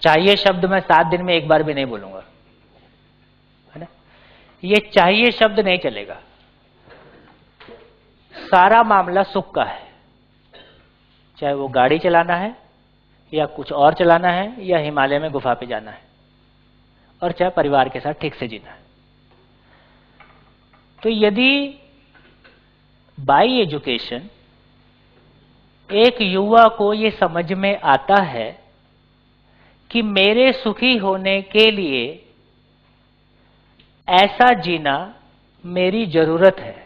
चाहिए शब्द मैं 7 दिन में एक बार भी नहीं बोलूंगा, है ना। ये चाहिए शब्द नहीं चलेगा। सारा मामला सुख का है, चाहे वो गाड़ी चलाना है या कुछ और चलाना है या हिमालय में गुफा पे जाना है, और चाहे परिवार के साथ ठीक से जीना है। तो यदि बाई एजुकेशन एक युवा को ये समझ में आता है कि मेरे सुखी होने के लिए ऐसा जीना मेरी जरूरत है,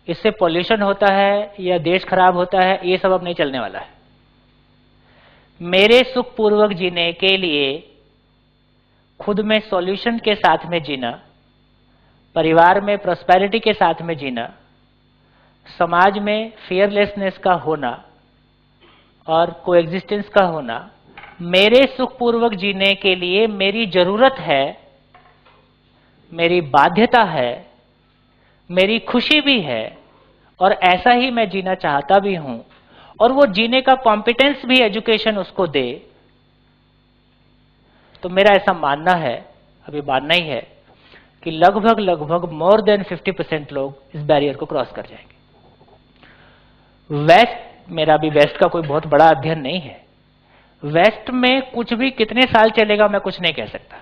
इससे पॉल्यूशन होता है या देश खराब होता है, ये सब अब नहीं चलने वाला है। मेरे सुखपूर्वक जीने के लिए खुद में सॉल्यूशन के साथ में जीना, परिवार में प्रॉस्पेरिटी के साथ में जीना, समाज में फियरलेसनेस का होना और कोएग्जिस्टेंस का होना मेरे सुखपूर्वक जीने के लिए मेरी जरूरत है, मेरी बाध्यता है, मेरी खुशी भी है, और ऐसा ही मैं जीना चाहता भी हूं, और वो जीने का कॉम्पिटेंस भी एजुकेशन उसको दे। तो मेरा ऐसा मानना है, अभी मानना ही है, कि लगभग मोर देन 50% लोग इस बैरियर को क्रॉस कर जाएंगे। वेस्ट, मेरा भी वेस्ट का कोई बहुत बड़ा अध्ययन नहीं है, वेस्ट में कुछ भी कितने साल चलेगा मैं कुछ नहीं कह सकता,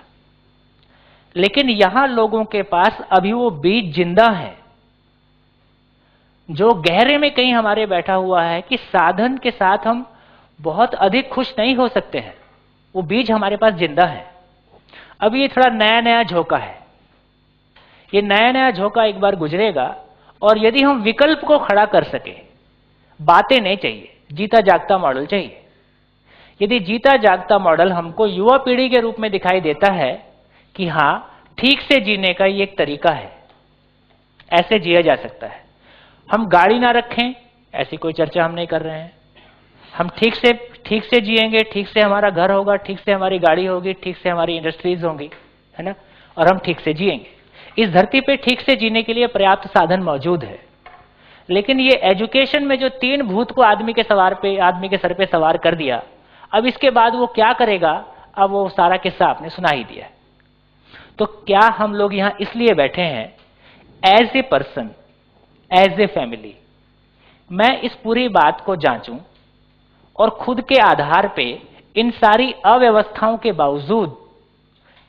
लेकिन यहां लोगों के पास अभी वो बीज जिंदा है जो गहरे में कहीं हमारे बैठा हुआ है कि साधन के साथ हम बहुत अधिक खुश नहीं हो सकते हैं। वो बीज हमारे पास जिंदा है। अभी ये थोड़ा नया नया झोंका है, ये नया नया झोंका एक बार गुजरेगा, और यदि हम विकल्प को खड़ा कर सके, बातें नहीं चाहिए, जीता जागता मॉडल चाहिए। यदि जीता जागता मॉडल हमको युवा पीढ़ी के रूप में दिखाई देता है कि हां ठीक से जीने का ये एक तरीका है, ऐसे जिया जा सकता है, हम गाड़ी ना रखें ऐसी कोई चर्चा हम नहीं कर रहे हैं, हम ठीक से जिएंगे, ठीक से हमारा घर होगा, ठीक से हमारी गाड़ी होगी, ठीक से हमारी इंडस्ट्रीज होंगी, है ना, और हम ठीक से जिएंगे। इस धरती पे ठीक से जीने के लिए पर्याप्त साधन मौजूद है। लेकिन ये एजुकेशन में जो 3 भूत को आदमी के सर पे सवार कर दिया, अब इसके बाद वो क्या करेगा, अब वो सारा किस्सा आपने सुना ही दिया। तो क्या हम लोग यहां इसलिए बैठे हैं, as a person, as a family, मैं इस पूरी बात को जांचूं और खुद के आधार पे इन सारी अव्यवस्थाओं के बावजूद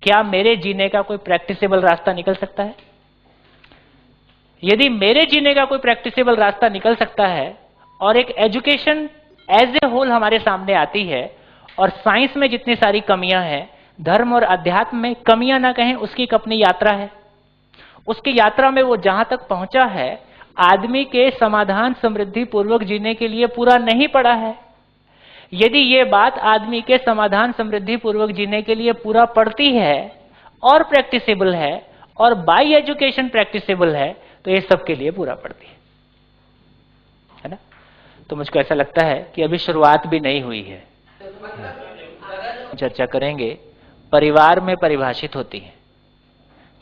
क्या मेरे जीने का कोई प्रैक्टिसेबल रास्ता निकल सकता है? यदि मेरे जीने का कोई प्रैक्टिसेबल रास्ता निकल सकता है और एक एजुकेशन एज ए होल हमारे सामने आती है, और साइंस में जितनी सारी कमियां हैं, धर्म और अध्यात्म में कमियां ना कहें, उसकी एक अपनी यात्रा है। उसकी यात्रा में वो जहां तक पहुंचा है, आदमी के समाधान समृद्धि पूर्वक जीने के लिए पूरा नहीं पड़ा है। यदि ये बात आदमी के समाधान समृद्धि पूर्वक जीने के लिए पूरा पड़ती है और प्रैक्टिसेबल है और बाई एजुकेशन प्रैक्टिसेबल है, तो ये सबके लिए पूरा पड़ती है ना। तो मुझको ऐसा लगता है कि अभी शुरुआत भी नहीं हुई है। चर्चा करेंगे, परिवार में परिभाषित होती हैं।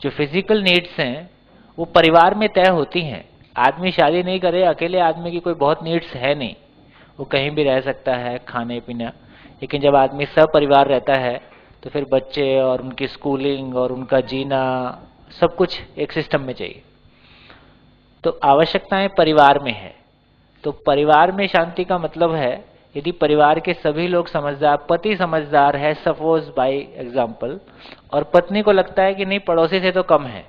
जो फिजिकल नीड्स हैं वो परिवार में तय होती हैं। आदमी शादी नहीं करे, अकेले आदमी की कोई बहुत नीड्स है नहीं, वो कहीं भी रह सकता है, खाने पीना। लेकिन जब आदमी सपरिवार रहता है तो फिर बच्चे और उनकी स्कूलिंग और उनका जीना सब कुछ एक सिस्टम में चाहिए। तो आवश्यकताएं परिवार में है। तो परिवार में शांति का मतलब है, यदि परिवार के सभी लोग समझदार, पति समझदार है सपोज बाय एग्जांपल, और पत्नी को लगता है कि नहीं पड़ोसी से तो कम है,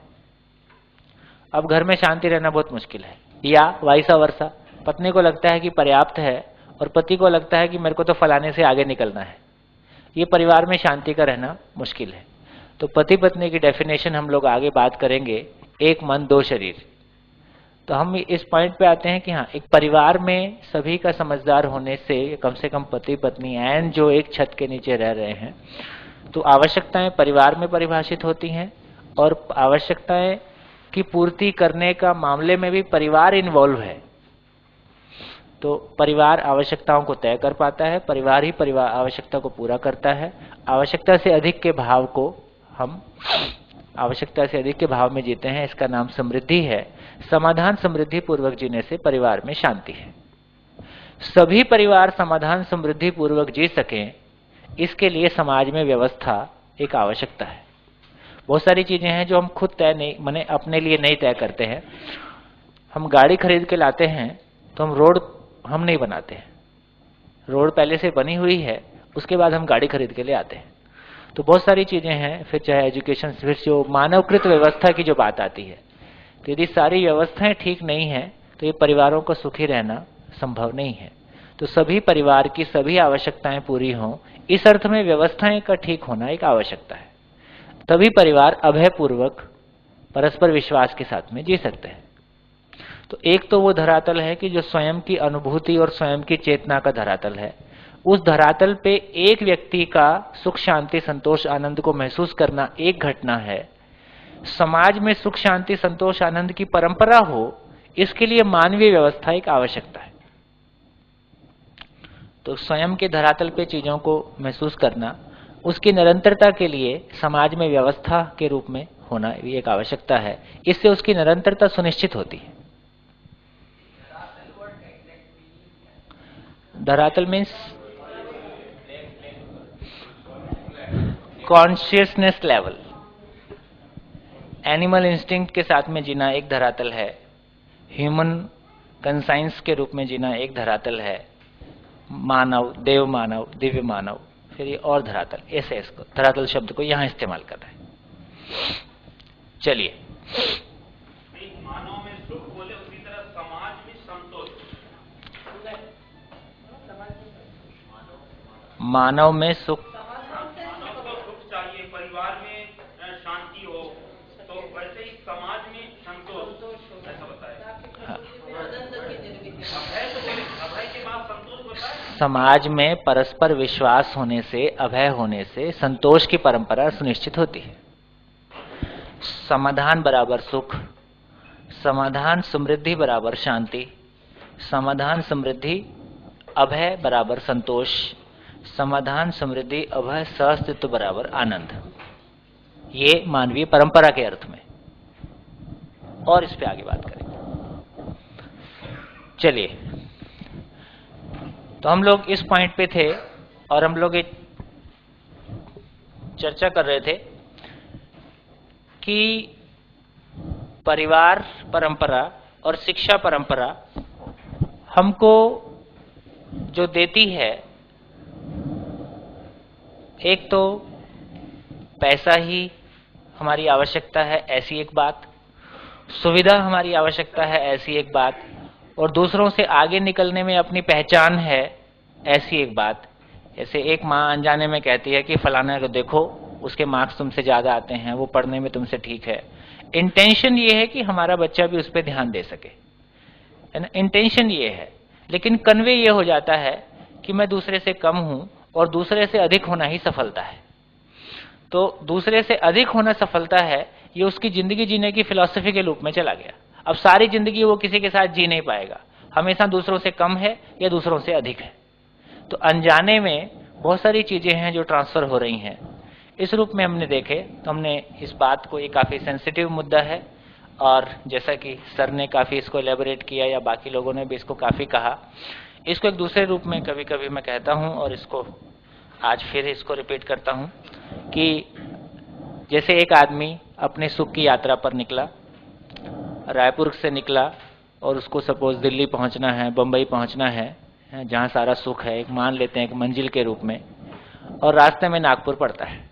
अब घर में शांति रहना बहुत मुश्किल है। या वाइसा वर्सा, पत्नी को लगता है कि पर्याप्त है और पति को लगता है कि मेरे को तो फलाने से आगे निकलना है, ये परिवार में शांति का रहना मुश्किल है। तो पति पत्नी की डेफिनेशन हम लोग आगे बात करेंगे, एक मन दो शरीर। तो हम इस पॉइंट पे आते हैं कि हाँ, एक परिवार में सभी का समझदार होने से कम पति पत्नी एंड जो एक छत के नीचे रह रहे हैं, तो आवश्यकताएं परिवार में परिभाषित होती हैं, और आवश्यकताएं की पूर्ति करने का मामले में भी परिवार इन्वॉल्व है। तो परिवार आवश्यकताओं को तय कर पाता है, परिवार ही परिवार आवश्यकता को पूरा करता है। आवश्यकता से अधिक के भाव को हम आवश्यकता से अधिक के भाव में जीते हैं, इसका नाम समृद्धि है। समाधान समृद्धि पूर्वक जीने से परिवार में शांति है। सभी परिवार समाधान समृद्धि पूर्वक जी सकें, इसके लिए समाज में व्यवस्था एक आवश्यकता है। बहुत सारी चीजें हैं जो हम खुद तय नहीं, माने अपने लिए नहीं तय करते हैं। हम गाड़ी खरीद के लाते हैं तो हम रोड हम नहीं बनाते हैं, रोड पहले से बनी हुई है, उसके बाद हम गाड़ी खरीद के ले आते हैं। तो बहुत सारी चीजें हैं, फिर चाहे एजुकेशन, फिर जो मानवकृत व्यवस्था की जो बात आती है, तो यदि सारी व्यवस्थाएं ठीक नहीं है तो ये परिवारों को सुखी रहना संभव नहीं है। तो सभी परिवार की सभी आवश्यकताएं पूरी हों, इस अर्थ में व्यवस्थाएं का ठीक होना एक आवश्यकता है। तभी परिवार अभयपूर्वक परस्पर विश्वास के साथ में जी सकते हैं। तो एक तो वो धरातल है कि जो स्वयं की अनुभूति और स्वयं की चेतना का धरातल है, उस धरातल पे एक व्यक्ति का सुख शांति संतोष आनंद को महसूस करना एक घटना है। समाज में सुख शांति संतोष आनंद की परंपरा हो, इसके लिए मानवीय व्यवस्था एक आवश्यकता है। तो स्वयं के धरातल पे चीजों को महसूस करना, उसकी निरंतरता के लिए समाज में व्यवस्था के रूप में होना भी एक आवश्यकता है। इससे उसकी निरंतरता सुनिश्चित होती है। धरातल means consciousness level. Animal instinct के साथ में जीना एक धरातल है, ह्यूमन कंसाइंस के रूप में जीना एक धरातल है, मानव, देव मानव, दिव्य मानव, फिर ये और धरातल, ऐसे इसको धरातल शब्द को यहां इस्तेमाल कर रहे हैं। चलिए, मानव में सुख बोले उसी तरह समाज में संतोष। मानव में सुख, मानव को सुख चाहिए, परिवार में शांति हो, तो वैसे ही समाज में संतोष, ऐसा बताया। हाँ। अभय तो बोले, अभय के बाद संतोष बताया। समाज में परस्पर विश्वास होने से, अभय होने से संतोष की परंपरा सुनिश्चित होती है। समाधान बराबर सुख, समाधान समृद्धि बराबर शांति, समाधान समृद्धि अभय बराबर संतोष, समाधान समृद्धि अभय सहअस्तित्व बराबर आनंद। ये मानवीय परंपरा के अर्थ में, और इस पे आगे बात करेंगे। चलिए, तो हम लोग इस पॉइंट पे थे और हम लोग एक चर्चा कर रहे थे कि परिवार परंपरा और शिक्षा परंपरा हमको जो देती है, एक तो पैसा ही हमारी आवश्यकता है, ऐसी एक बात, सुविधा हमारी आवश्यकता है, ऐसी एक बात, और दूसरों से आगे निकलने में अपनी पहचान है, ऐसी एक बात। जैसे एक माँ अनजाने में कहती है कि फलाना को देखो, उसके मार्क्स तुमसे ज्यादा आते हैं, वो पढ़ने में तुमसे ठीक है। इंटेंशन ये है कि हमारा बच्चा भी उस पर ध्यान दे सके, है ना, इंटेंशन ये है। लेकिन कन्वे ये हो जाता है कि मैं दूसरे से कम हूं और दूसरे से अधिक होना ही सफलता है। तो दूसरे से अधिक होना सफलता है, ये उसकी जिंदगी जीने की फिलॉसफी के रूप में चला गया। अब सारी जिंदगी वो किसी के साथ जी नहीं पाएगा, हमेशा दूसरों से कम है या दूसरों से अधिक है। तो अनजाने में बहुत सारी चीजें हैं जो ट्रांसफर हो रही हैं। इस रूप में हमने देखे तो हमने इस बात को, ये काफी सेंसिटिव मुद्दा है, और जैसा कि सर ने काफी इसको एलेबोरेट किया या बाकी लोगों ने भी इसको काफी कहा, इसको एक दूसरे रूप में कभी कभी मैं कहता हूं, और इसको आज फिर इसको रिपीट करता हूं कि जैसे एक आदमी अपने सुख की यात्रा पर निकला, रायपुर से निकला और उसको सपोज दिल्ली पहुंचना है, बंबई पहुंचना है, जहां सारा सुख है, एक मान लेते हैं एक मंजिल के रूप में, और रास्ते में नागपुर पड़ता है।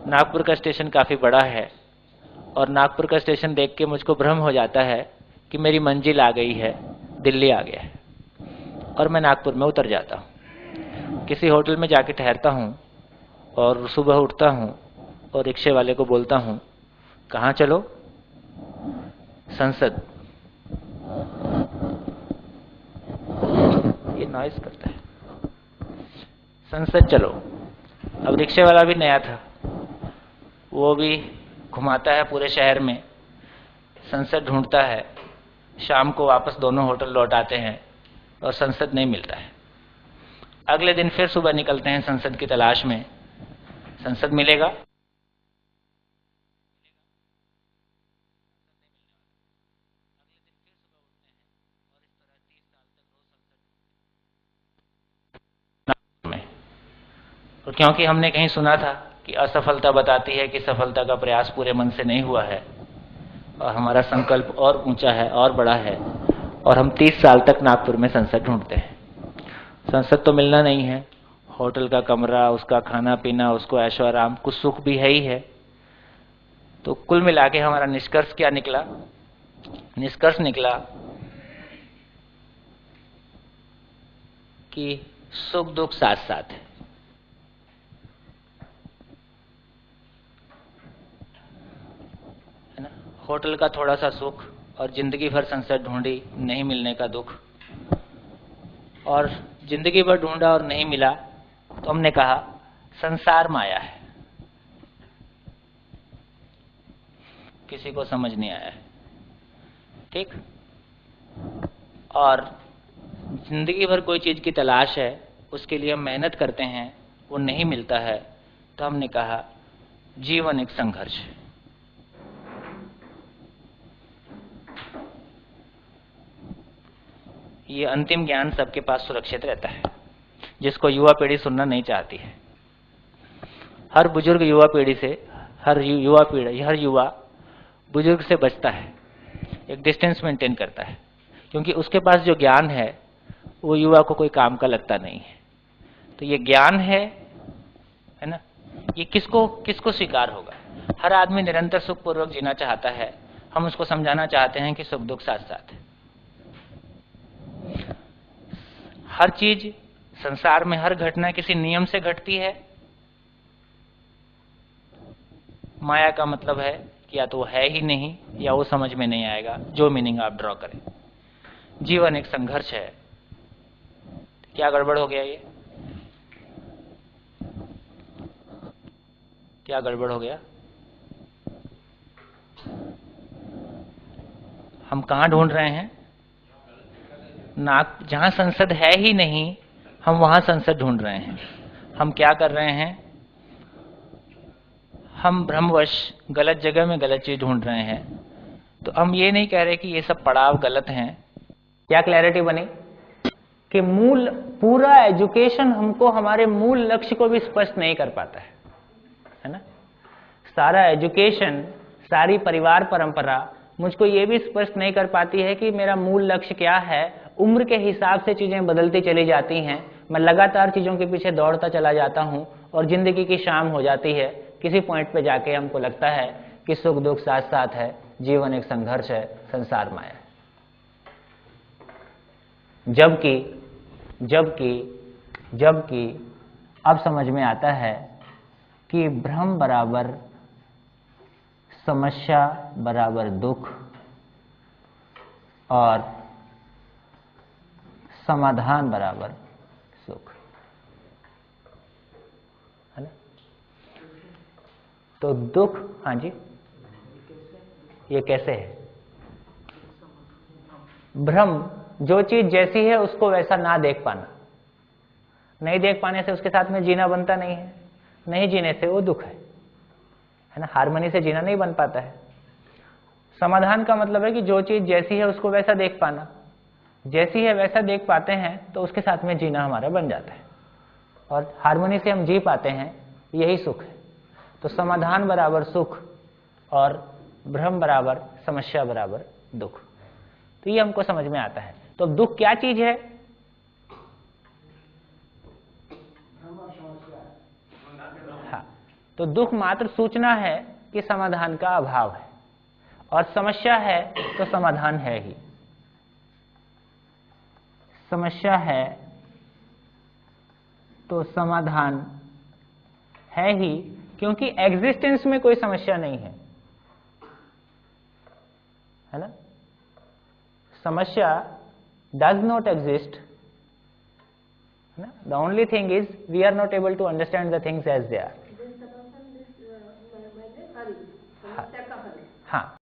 नागपुर का स्टेशन काफी बड़ा है और नागपुर का स्टेशन देख के मुझको भ्रम हो जाता है कि मेरी मंजिल आ गई है, दिल्ली आ गया है, और मैं नागपुर में उतर जाता हूँ। किसी होटल में जाके ठहरता हूँ और सुबह उठता हूँ और रिक्शे वाले को बोलता हूँ, कहाँ चलो? संसद। ये नॉइज करता है, संसद चलो। अब रिक्शे वाला भी नया था, वो भी घुमाता है पूरे शहर में, संसद ढूंढता है, शाम को वापस दोनों होटल लौट आते हैं और संसद नहीं मिलता है। अगले दिन फिर सुबह निकलते हैं संसद की तलाश में, संसद मिलेगा? और क्योंकि हमने कहीं सुना था कि असफलता बताती है कि सफलता का प्रयास पूरे मन से नहीं हुआ है, और हमारा संकल्प और ऊंचा है और बड़ा है, और हम 30 साल तक नागपुर में संसद ढूंढते हैं। संसद तो मिलना नहीं है, होटल का कमरा, उसका खाना पीना, उसको ऐशो आराम, कुछ सुख भी है ही है। तो कुल मिला के हमारा निष्कर्ष क्या निकला? निष्कर्ष निकला कि सुख दुख साथ साथ है। है ना? होटल का थोड़ा सा सुख और जिंदगी भर संसद ढूंढी, नहीं मिलने का दुख, और जिंदगी भर ढूंढा और नहीं मिला तो हमने कहा संसार माया है। किसी को समझ नहीं आया है, ठीक? और जिंदगी भर कोई चीज की तलाश है, उसके लिए हम मेहनत करते हैं, वो नहीं मिलता है, तो हमने कहा जीवन एक संघर्ष है। ये अंतिम ज्ञान सबके पास सुरक्षित रहता है, जिसको युवा पीढ़ी सुनना नहीं चाहती है। हर बुजुर्ग युवा पीढ़ी से, हर युवा बुजुर्ग से बचता है, एक डिस्टेंस मेंटेन करता है, क्योंकि उसके पास जो ज्ञान है वो युवा को कोई काम का लगता नहीं है। तो ये ज्ञान है ना, ये किसको स्वीकार होगा? हर आदमी निरंतर सुखपूर्वक जीना चाहता है, हम उसको समझाना चाहते हैं कि सुख दुख साथ साथ है। हर चीज संसार में, हर घटना किसी नियम से घटती है। माया का मतलब है कि या तो वो है ही नहीं या वो समझ में नहीं आएगा, जो मीनिंग आप ड्रॉ करें। जीवन एक संघर्ष है। क्या गड़बड़ हो गया? ये क्या गड़बड़ हो गया? हम कहां ढूंढ रहे हैं? जहां संसद है ही नहीं, हम वहां संसद ढूंढ रहे हैं। हम क्या कर रहे हैं? हम भ्रमवश गलत जगह में गलत चीज ढूंढ रहे हैं। तो हम ये नहीं कह रहे कि ये सब पड़ाव गलत हैं। क्या क्लैरिटी बनी? कि पूरा एजुकेशन हमको हमारे मूल लक्ष्य को भी स्पष्ट नहीं कर पाता है ना? सारा एजुकेशन, सारी परिवार परंपरा मुझको ये भी स्पष्ट नहीं कर पाती है कि मेरा मूल लक्ष्य क्या है। उम्र के हिसाब से चीजें बदलती चली जाती हैं, मैं लगातार चीजों के पीछे दौड़ता चला जाता हूं, और जिंदगी की शाम हो जाती है। किसी पॉइंट पे जाके हमको लगता है कि सुख दुख साथ साथ है, जीवन एक संघर्ष है, संसार माया है। जबकि अब समझ में आता है कि भ्रम बराबर समस्या बराबर दुख, और समाधान बराबर सुख, है ना? तो दुख, हाँ जी, ये कैसे है? भ्रम, जो चीज जैसी है उसको वैसा ना देख पाना। नहीं देख पाने से उसके साथ में जीना बनता नहीं है, नहीं जीने से वो दुख है ना? हार्मनी से जीना नहीं बन पाता है। समाधान का मतलब है कि जो चीज जैसी है उसको वैसा देख पाना। जैसी है वैसा देख पाते हैं तो उसके साथ में जीना हमारा बन जाता है, और हार्मनी से हम जी पाते हैं, यही सुख है। तो समाधान बराबर सुख और भ्रम बराबर समस्या बराबर दुख। तो ये हमको समझ में आता है। तो दुख क्या चीज है? हाँ, तो दुख मात्र सूचना है कि समाधान का अभाव है, और समस्या है तो समाधान है ही। समस्या है तो समाधान है ही, क्योंकि एग्जिस्टेंस में कोई समस्या नहीं है ना? समस्या does not exist. The only thing is we are not able to understand the things as they are. हाँ,